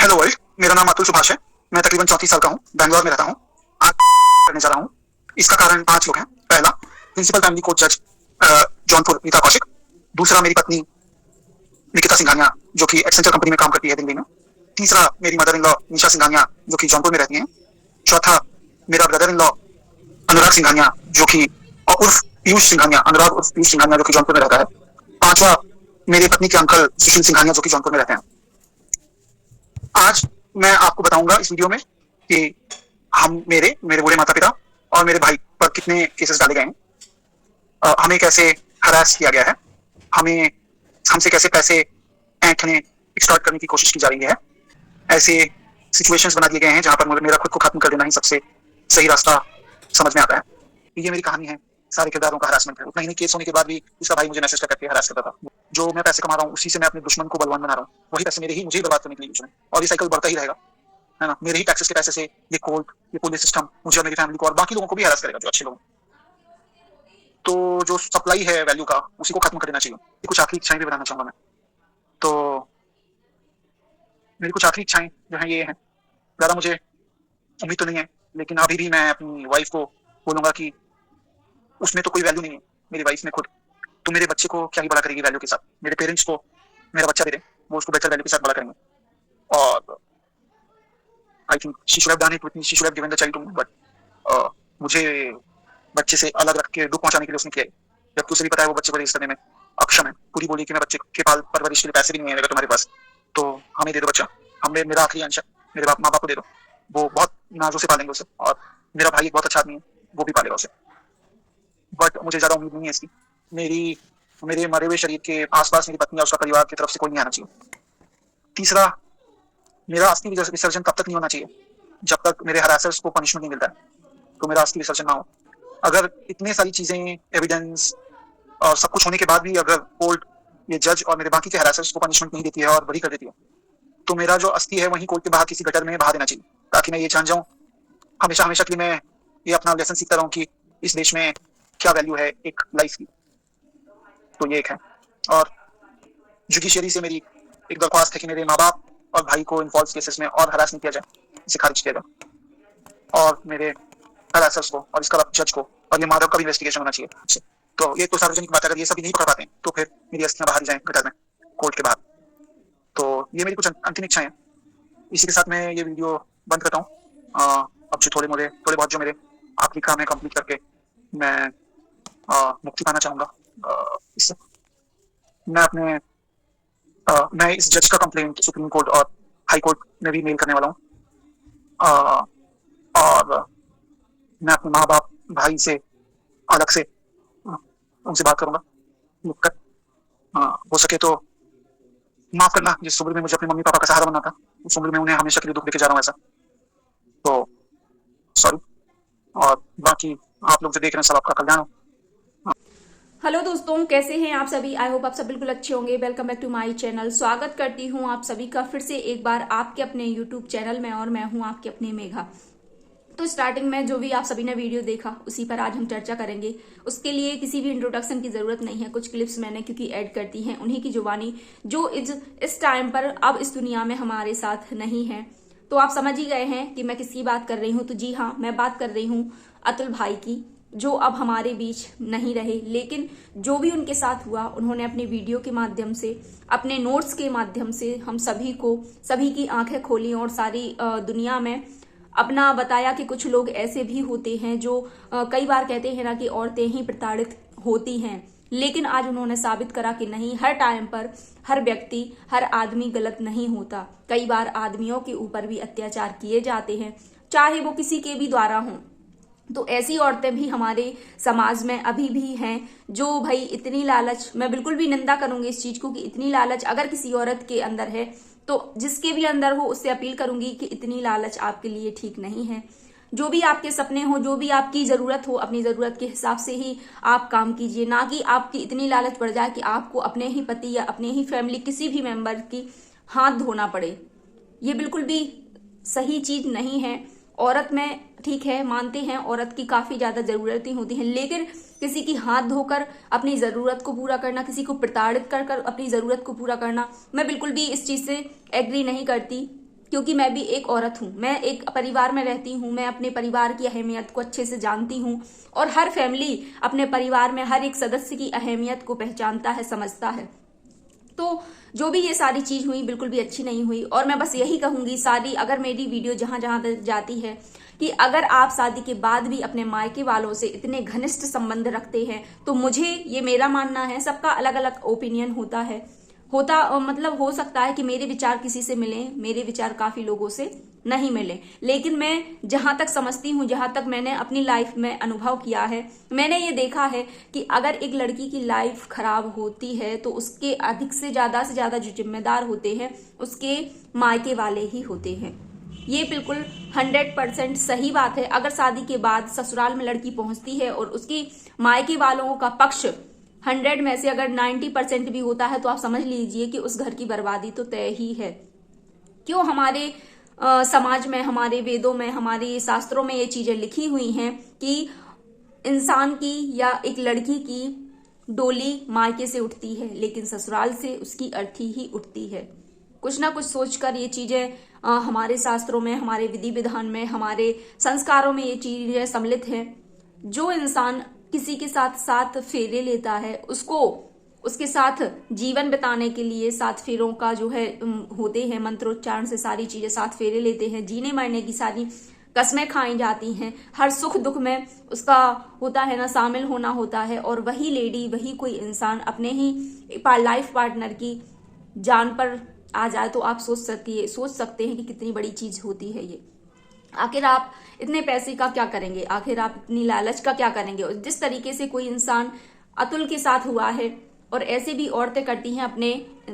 Hello world, मेरा नाम अतुल सुभाष है। मैं तकरीबन 34 साल का हूँ, बैंगलोर में रहता हूँ। आज करने जा रहा हूँ। इसका कारण 5 लोग हैं। पहला, प्रिंसिपल फैमिली कोच जज जौनपुर नीता कौशिक। दूसरा, मेरी पत्नी निकिता सिंघानिया जो कि एक्सेंचर कंपनी में काम करती है दिल्ली में। तीसरा, मेरी मदर इन लॉ निशा सिंघानिया जो कि जौनपुर में रहती हैं। चौथा, मेरा ब्रदर इन लॉ अनुराग सिंघानिया जो कि उर्फ पीयूष सिंघानिया, अनुराग उर्फ पीयूष सिंघानिया जो कि जौनपुर में रहता है। पांचवा, मेरी पत्नी के अंकल सुशील सिंघानिया जो कि जौनपुर में रहते हैं। आज मैं आपको बताऊंगा इस वीडियो में कि हम मेरे मेरे बूढ़े माता पिता और मेरे भाई पर कितने केसेस डाले गए हैं, हमें कैसे हरास किया गया है, हमें हमसे कैसे पैसे ऐंठने एक्सटॉर्ट करने की कोशिश की जा रही है। ऐसे सिचुएशंस बना दिए गए हैं जहां पर मेरा खुद को खत्म कर देना ही सबसे सही रास्ता समझ में आता है। ये मेरी कहानी है सारे किरदारों का हरासमेंट है। उतना ही नहीं, केस होने के बाद भी उसका भाई मुझे मैसेज करके हरास करता था। जो मैं पैसे कमा रहा हूँ उसी से मैं अपने दुश्मन को बलवान बना रहा हूँ। वही पैसे मेरे ही मुझे ही बर्बाद करने के लिए यूज है और ये साइकिल बढ़ता ही रहेगा, है ना। मेरे ही टैक्सेस के पैसे से ये कोर्ट, ये पुलिस सिस्टम मुझे और मेरी फैमिली को और बाकी लोगों को भी हरास करेगा जो अच्छे लोग। तो जो सप्लाई है वैल्यू का, उसी को खत्म कर देना चाहिए। कुछ आखिरी इच्छाएं भी बनाना चाहूंगा मैं। तो मेरी कुछ आखिरी इच्छाएं जो है ये है, ज्यादा मुझे उम्मीद तो नहीं है, लेकिन अभी भी मैं अपनी वाइफ को बोलूंगा कि उसमें तो कोई वैल्यू नहीं है, मेरी वाइफ में खुद। तो मेरे बच्चे को क्या ही बड़ा करेगी वैल्यू के साथ। मेरे पेरेंट्स को मेरा बच्चा दे दे, वो उसको बेहतर वैल्यू के साथ बड़ा करेंगे। और I think she should have done it with me, she should have given the child to me, but मुझे बच्चे से अलग रख के दुख पहुंचाने के लिए उसने किया है, जबकि उसे भी पता है वो बच्चे को रेज करने में अक्षम है। पूरी बोली कि मैं बच्चे के पाल परवरिश के लिए पैसे भी नहीं है अगर तुम्हारे पास, तो हमें दे दो बच्चा, हमें मेरा आखिरी अंश मेरे माँ बाप को दे दो, वो बहुत नाजों से पालेंगे उसे। और मेरा भाई एक बहुत अच्छा आदमी है, वो भी पालेगा उसे। बट मुझे ज्यादा उम्मीद नहीं है इसकी। मेरे मरे हुए शरीर के आसपास मेरी पत्नी और उसका परिवार की तरफ से कोई नहीं आना चाहिए। तीसरा, मेरा अस्थि विसर्जन तब तक नहीं होना चाहिए जब तक मेरे हरासर्स को पनिशमेंट नहीं मिलता है, तो मेरा अस्थि विसर्जन ना हो। अगर इतने सारी चीजें, एविडेंस और सब कुछ होने के बाद भी अगर कोर्ट, ये जज और मेरे बाकी के हरासर्स को पनिशमेंट नहीं देती है और बरी कर देती है, तो मेरा जो अस्थि है वहीं कोर्ट के बाहर किसी गटर में बहा देना चाहिए, ताकि मैं ये जान जाऊं हमेशा हमेशा के लिए, मैं ये अपना लेसन सीखता रहूं कि इस देश में क्या वैल्यू है एक लाइफ की। तो ये एक है। और जुडिशियरी से मेरी एक दरख्वास्त है कि मेरे माँ बाप और भाई को इन फॉल्स केसेस में और हरास नहीं किया जाए, इसे खारिज किया जाए। और मेरे हरासर्स को और इसका जज को और ये माधव का भी इन्वेस्टिगेशन होना चाहिए। तो ये तो सार्वजनिक बात है, अगर ये सभी नहीं पकड़ पाते हैं तो फिर मेरी अस्थियां बाहर ही जाएं गटर में, कोर्ट के बाहर। तो ये मेरी कुछ अंतिम इच्छाएं हैं। इसी के साथ मैं ये वीडियो बंद करता हूँ। अब जो थोड़े बहुत जो मेरे आखिरी काम है कंप्लीट करके मैं मुक्ति पाना चाहूंगा इससे। मैं इस जज का कंप्लेंट सुप्रीम कोर्ट और हाई कोर्ट में भी मेल करने वाला हूँ। और मैं अपने माँ बाप भाई से अलग से उनसे बात करूंगा लिखकर। हो सके तो माफ करना, जिस उम्र में मुझे अपने मम्मी पापा का सहारा बनना था, उस उम्र में उन्हें हमेशा के लिए दुख देके जा रहा हूँ ऐसा, तो सॉरी। और बाकी आप लोग जो देख रहे हैं सब आपका कल्याण हो। हेलो दोस्तों, कैसे हैं आप सभी। आई होप आप सब बिल्कुल अच्छे होंगे। Welcome back to my channel. स्वागत करती हूं आप सभी का फिर से एक बार आपके अपने यूट्यूब चैनल में, और मैं हूं आपकी अपनी मेघा। तो स्टार्टिंग में जो भी आप सभी ने वीडियो देखा उसी पर आज हम चर्चा करेंगे। उसके लिए किसी भी इंट्रोडक्शन की जरूरत नहीं है। कुछ क्लिप्स मैंने क्योंकि ऐड करती हैं उन्हीं की जुबानी, जो इस टाइम पर अब इस दुनिया में हमारे साथ नहीं है। तो आप समझ ही गए हैं कि मैं किसकी बात कर रही हूँ। तो जी हाँ, मैं बात कर रही हूँ अतुल भाई की, जो अब हमारे बीच नहीं रहे। लेकिन जो भी उनके साथ हुआ, उन्होंने अपने वीडियो के माध्यम से, अपने नोट्स के माध्यम से हम सभी की आंखें खोली और सारी दुनिया में अपना बताया कि कुछ लोग ऐसे भी होते हैं जो कई बार कहते हैं ना कि औरतें ही प्रताड़ित होती हैं। लेकिन आज उन्होंने साबित करा कि नहीं, हर टाइम पर हर व्यक्ति, हर आदमी गलत नहीं होता। कई बार आदमियों के ऊपर भी अत्याचार किए जाते हैं, चाहे वो किसी के भी द्वारा हों। तो ऐसी औरतें भी हमारे समाज में अभी भी हैं जो भाई इतनी लालच, मैं बिल्कुल भी निंदा करूंगी इस चीज को कि इतनी लालच अगर किसी औरत के अंदर है तो जिसके भी अंदर हो उससे अपील करूंगी कि इतनी लालच आपके लिए ठीक नहीं है। जो भी आपके सपने हो, जो भी आपकी जरूरत हो, अपनी जरूरत के हिसाब से ही आप काम कीजिए, ना कि आपकी इतनी लालच बढ़ जाए कि आपको अपने ही पति या अपने ही फैमिली किसी भी मेंबर की हाथ धोना पड़े। ये बिल्कुल भी सही चीज नहीं है। औरत में ठीक है, मानते हैं औरत की काफी ज्यादा जरूरतें होती हैं, लेकिन किसी की हाथ धोकर अपनी जरूरत को पूरा करना, किसी को प्रताड़ित कर अपनी जरूरत को पूरा करना, मैं बिल्कुल भी इस चीज से एग्री नहीं करती। क्योंकि मैं भी एक औरत हूँ, मैं एक परिवार में रहती हूँ, मैं अपने परिवार की अहमियत को अच्छे से जानती हूँ। और हर फैमिली अपने परिवार में हर एक सदस्य की अहमियत को पहचानता है, समझता है। तो जो भी ये सारी चीज हुई बिल्कुल भी अच्छी नहीं हुई। और मैं बस यही कहूंगी, सारी अगर मेरी वीडियो जहां जहां तक जाती है, कि अगर आप शादी के बाद भी अपने मायके वालों से इतने घनिष्ठ संबंध रखते हैं, तो मुझे, ये मेरा मानना है, सबका अलग अलग ओपिनियन होता है, मतलब हो सकता है कि मेरे विचार किसी से मिले, मेरे विचार काफी लोगों से नहीं मिले, लेकिन मैं जहां तक समझती हूं, जहां तक मैंने अपनी लाइफ में अनुभव किया है, मैंने ये देखा है कि अगर एक लड़की की लाइफ खराब होती है तो उसके अधिक से ज्यादा जो जिम्मेदार होते हैं उसके मायके वाले ही होते हैं। ये बिल्कुल 100% सही बात है। अगर शादी के बाद ससुराल में लड़की पहुंचती है और उसकी मायके वालों का पक्ष 100 में से अगर 90% भी होता है, तो आप समझ लीजिए कि उस घर की बर्बादी तो तय ही है। क्यों हमारे समाज में, हमारे वेदों में, हमारे शास्त्रों में ये चीजें लिखी हुई हैं कि इंसान की या एक लड़की की डोली मायके से उठती है, लेकिन ससुराल से उसकी अर्थी ही उठती है। कुछ ना कुछ सोचकर ये चीजें हमारे शास्त्रों में, हमारे विधि विधान में, हमारे संस्कारों में ये चीजें सम्मिलित हैं। जो इंसान किसी के साथ 7 फेरे लेता है, उसको उसके साथ जीवन बिताने के लिए 7 फेरों का जो है होते हैं मंत्रोच्चारण से सारी चीजें 7 फेरे लेते हैं, जीने मरने की सारी कस्में खाई जाती हैं, हर सुख दुख में उसका होता है ना, शामिल होना होता है। और वही लेडी, वही कोई इंसान अपने ही लाइफ पार्टनर की जान पर आ जाए, तो आप सोच सकते हैं कि कितनी बड़ी चीज होती है ये। आखिर आप इतने पैसे का क्या करेंगे, आखिर आप इतनी लालच का क्या करेंगे। और जिस तरीके से कोई इंसान अतुल के साथ हुआ है, और ऐसे भी औरतें करती हैं अपने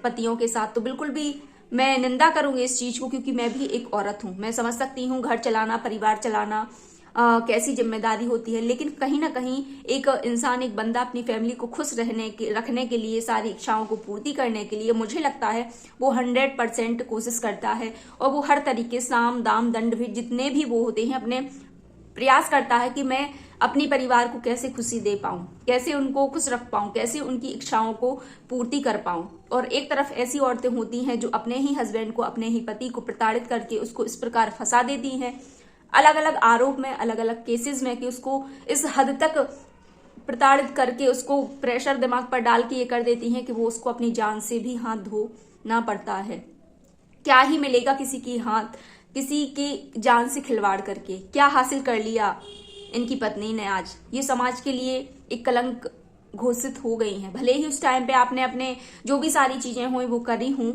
पतियों के साथ, तो बिल्कुल भी मैं निंदा करूंगी इस चीज को, क्योंकि मैं भी एक औरत हूं। मैं समझ सकती हूँ घर चलाना, परिवार चलाना कैसी जिम्मेदारी होती है, लेकिन कहीं ना कहीं एक इंसान, एक बंदा अपनी फैमिली को खुश रखने के लिए, सारी इच्छाओं को पूर्ति करने के लिए, मुझे लगता है वो 100% कोशिश करता है। और वो हर तरीके, साम दाम दंड भी, जितने भी वो होते हैं, अपने प्रयास करता है कि मैं अपनी परिवार को कैसे खुशी दे पाऊं, कैसे उनको खुश रख पाऊं, कैसे उनकी इच्छाओं को पूर्ति कर पाऊं। और एक तरफ ऐसी औरतें होती हैं जो अपने ही हस्बैंड को, अपने ही पति को प्रताड़ित करके उसको इस प्रकार फंसा देती हैं, अलग अलग आरोप में, अलग अलग केसेस में, कि उसको इस हद तक प्रताड़ित करके उसको प्रेशर दिमाग पर डाल के ये कर देती हैं कि वो उसको अपनी जान से भी हाथ धोना पड़ता है। क्या ही मिलेगा किसी की जान से खिलवाड़ करके, क्या हासिल कर लिया इनकी पत्नी ने। आज ये समाज के लिए एक कलंक घोषित हो गई हैं। भले ही उस टाइम पे आपने अपने जो भी सारी चीजें हुई वो करी हूं,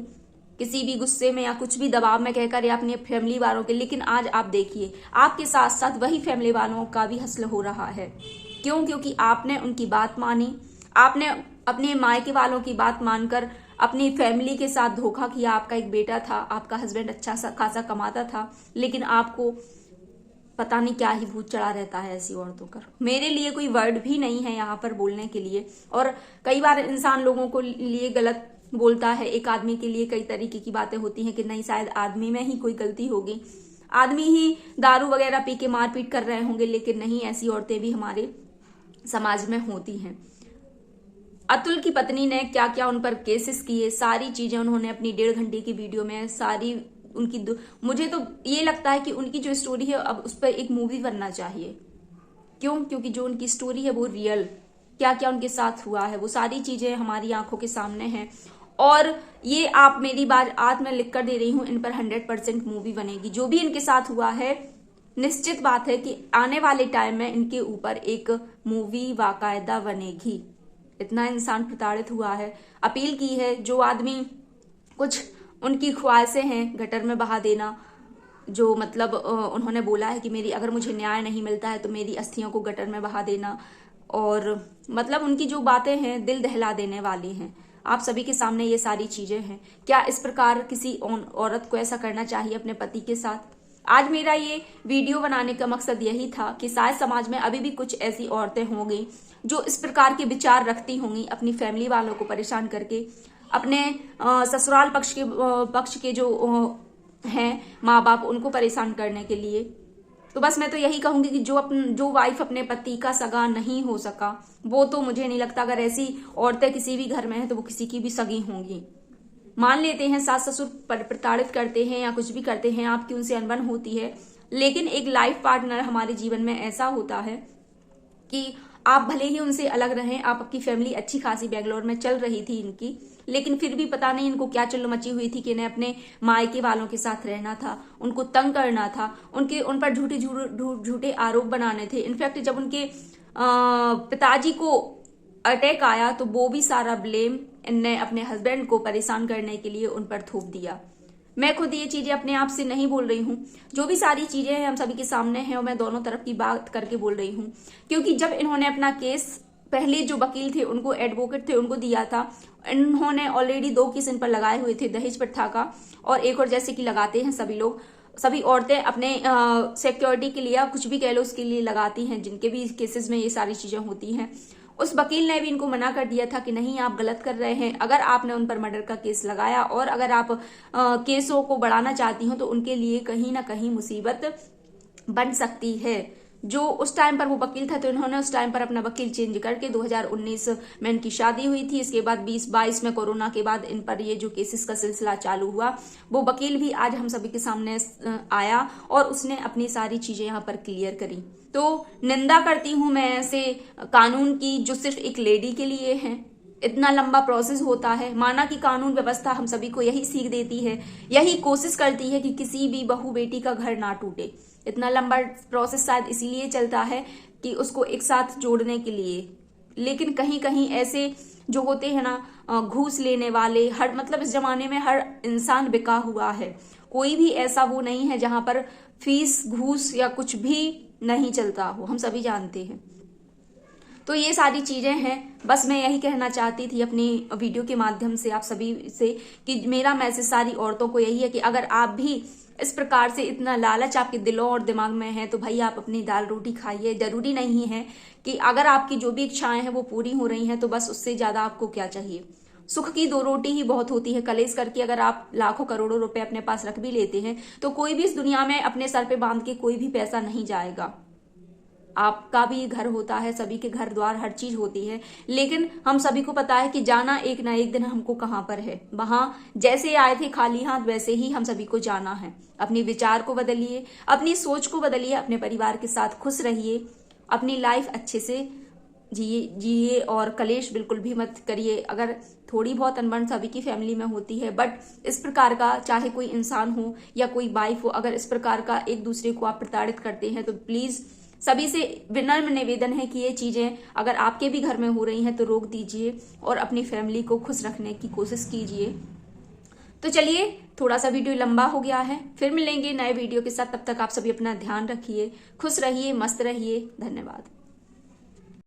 किसी भी गुस्से में या कुछ भी दबाव में कहकर, या अपने फैमिली वालों के, लेकिन आज आप देखिए आपके साथ साथ वही फैमिली वालों का भी हश्र हो रहा है। क्यों? क्योंकि आपने उनकी बात मानी, आपने अपने मायके वालों की बात मानकर अपनी फैमिली के साथ धोखा किया। आपका एक बेटा था, आपका हस्बैंड अच्छा खासा कमाता था, लेकिन आपको पता नहीं क्या ही भूत चढ़ा रहता है ऐसी औरतों पर। मेरे लिए कोई वर्ड भी नहीं है यहाँ पर बोलने के लिए। और कई बार इंसान लोगों को लिए गलत बोलता है, एक आदमी के लिए कई तरीके की बातें होती हैं कि नहीं, शायद आदमी में ही कोई गलती होगी, आदमी ही दारू वगैरह पी के मारपीट कर रहे होंगे, लेकिन नहीं, ऐसी औरतें भी हमारे समाज में होती हैं। अतुल की पत्नी ने क्या क्या उन पर केसेस किए, सारी चीजें उन्होंने अपनी 1.5 घंटे की वीडियो में सारी उनकी मुझे तो ये लगता है कि उनकी जो स्टोरी है अब उस पर एक मूवी बनना चाहिए। क्यों? क्योंकि जो उनकी स्टोरी है वो रियल, क्या क्या उनके साथ हुआ है, वो सारी चीजें हमारी आंखों के सामने हैं। और ये आप मेरी बात आज मैं लिख कर दे रही हूं, इन पर 100% मूवी बनेगी। जो भी इनके साथ हुआ है, निश्चित बात है कि आने वाले टाइम में इनके ऊपर एक मूवी बाकायदा बनेगी। इतना इंसान प्रताड़ित हुआ है। अपील की है, जो आदमी कुछ उनकी ख्वाहिशें हैं गटर में बहा देना, जो मतलब उन्होंने बोला है कि मेरी, अगर मुझे न्याय नहीं मिलता है तो मेरी अस्थियों को गटर में बहा देना, और मतलब उनकी जो बातें हैं दिल दहला देने वाली हैं। आप सभी के सामने ये सारी चीजें हैं। क्या इस प्रकार किसी औरत को ऐसा करना चाहिए अपने पति के साथ? आज मेरा ये वीडियो बनाने का मकसद यही था कि शायद समाज में अभी भी कुछ ऐसी औरतें होंगी जो इस प्रकार के विचार रखती होंगी, अपनी फैमिली वालों को परेशान करके, अपने ससुराल पक्ष के जो हैं माँ बाप, उनको परेशान करने के लिए। तो बस मैं तो यही कहूंगी कि जो वाइफ अपने पति का सगा नहीं हो सका, वो तो मुझे नहीं लगता, अगर ऐसी औरतें किसी भी घर में है तो वो किसी की भी सगी होंगी। मान लेते हैं सास ससुर प्रताड़ित करते हैं या कुछ भी करते हैं, आपकी उनसे अनबन होती है, लेकिन एक लाइफ पार्टनर हमारे जीवन में ऐसा होता है कि आप भले ही उनसे अलग रहें, आपकी फैमिली अच्छी खासी बेंगलोर में चल रही थी इनकी, लेकिन फिर भी पता नहीं इनको क्या चुल्लू मची हुई थी कि इन्हें अपने मायके वालों के साथ रहना था, उनको तंग करना था, उन पर झूठे आरोप बनाने थे। इनफैक्ट जब उनके पिताजी को अटैक आया तो वो भी सारा ब्लेम इनने अपने हस्बैंड को परेशान करने के लिए उन पर थोप दिया। मैं खुद ये चीजें अपने आप से नहीं बोल रही हूँ, जो भी सारी चीजें हैं हम सभी के सामने हैं और मैं दोनों तरफ की बात करके बोल रही हूँ, क्योंकि जब इन्होंने अपना केस पहले जो वकील थे उनको, एडवोकेट थे उनको दिया था, इन्होंने ऑलरेडी 2 केस इन पर लगाए हुए थे, दहेज प्रथा का और एक और जैसे कि लगाते हैं सभी लोग, सभी औरतें अपने सिक्योरिटी के लिए, कुछ भी कह लो उसके लिए लगाती हैं, जिनके भी केसेस में ये सारी चीजें होती हैं। उस वकील ने भी इनको मना कर दिया था कि नहीं आप गलत कर रहे हैं, अगर आपने उन पर मर्डर का केस लगाया और अगर आप केसों को बढ़ाना चाहती हो तो उनके लिए कहीं ना कहीं मुसीबत बन सकती है। जो उस टाइम पर वो वकील था तो इन्होंने उस टाइम पर अपना वकील चेंज करके 2019 में इनकी शादी हुई थी। इसके बाद 2022 में कोरोना के बाद इन पर ये जो केसेस का सिलसिला चालू हुआ, वो वकील भी आज हम सभी के सामने आया और उसने अपनी सारी चीजें यहाँ पर क्लियर करी। तो निंदा करती हूं मैं ऐसे कानून की जो सिर्फ एक लेडी के लिए है। इतना लंबा प्रोसेस होता है, माना कि कानून व्यवस्था हम सभी को यही सीख देती है, यही कोशिश करती है कि किसी भी बहू बेटी का घर ना टूटे। इतना लंबा प्रोसेस शायद इसीलिए चलता है कि उसको एक साथ जोड़ने के लिए, लेकिन कहीं कहीं ऐसे जो होते हैं ना घूस लेने वाले, हर मतलब इस जमाने में हर इंसान बिका हुआ है, कोई भी ऐसा वो नहीं है जहां पर फीस घूस या कुछ भी नहीं चलता हो, हम सभी जानते हैं। तो ये सारी चीजें हैं, बस मैं यही कहना चाहती थी अपनी वीडियो के माध्यम से आप सभी से कि मेरा मैसेज सारी औरतों को यही है कि अगर आप भी इस प्रकार से इतना लालच आपके दिलों और दिमाग में है तो भाई आप अपनी दाल रोटी खाइए। जरूरी नहीं है कि अगर आपकी जो भी इच्छाएं हैं वो पूरी हो रही हैं तो बस उससे ज्यादा आपको क्या चाहिए। सुख की 2 रोटी ही बहुत होती है। कलेश करके अगर आप लाखों करोड़ों रुपए अपने पास रख भी लेते हैं तो कोई भी इस दुनिया में अपने सर पे बांध के कोई भी पैसा नहीं जाएगा। आपका भी घर होता है, सभी के घर द्वार हर चीज होती है, लेकिन हम सभी को पता है कि जाना एक ना एक दिन हमको कहां पर है। वहां जैसे आए थे खाली हाथ वैसे ही हम सभी को जाना है। अपने विचार को बदलिए, अपनी सोच को बदलिए, अपने परिवार के साथ खुश रहिए, अपनी लाइफ अच्छे से जिए और कलेश बिल्कुल भी मत करिए। अगर थोड़ी बहुत अनबन सभी की फैमिली में होती है, बट इस प्रकार का चाहे कोई इंसान हो या कोई वाइफ हो, अगर इस प्रकार का एक दूसरे को आप प्रताड़ित करते हैं तो प्लीज सभी से विनम्र निवेदन है कि ये चीजें अगर आपके भी घर में हो रही हैं तो रोक दीजिए और अपनी फैमिली को खुश रखने की कोशिश कीजिए। तो चलिए, थोड़ा सा वीडियो लंबा हो गया है, फिर मिलेंगे नए वीडियो के साथ। तब तक आप सभी अपना ध्यान रखिए, खुश रहिए, मस्त रहिए। धन्यवाद।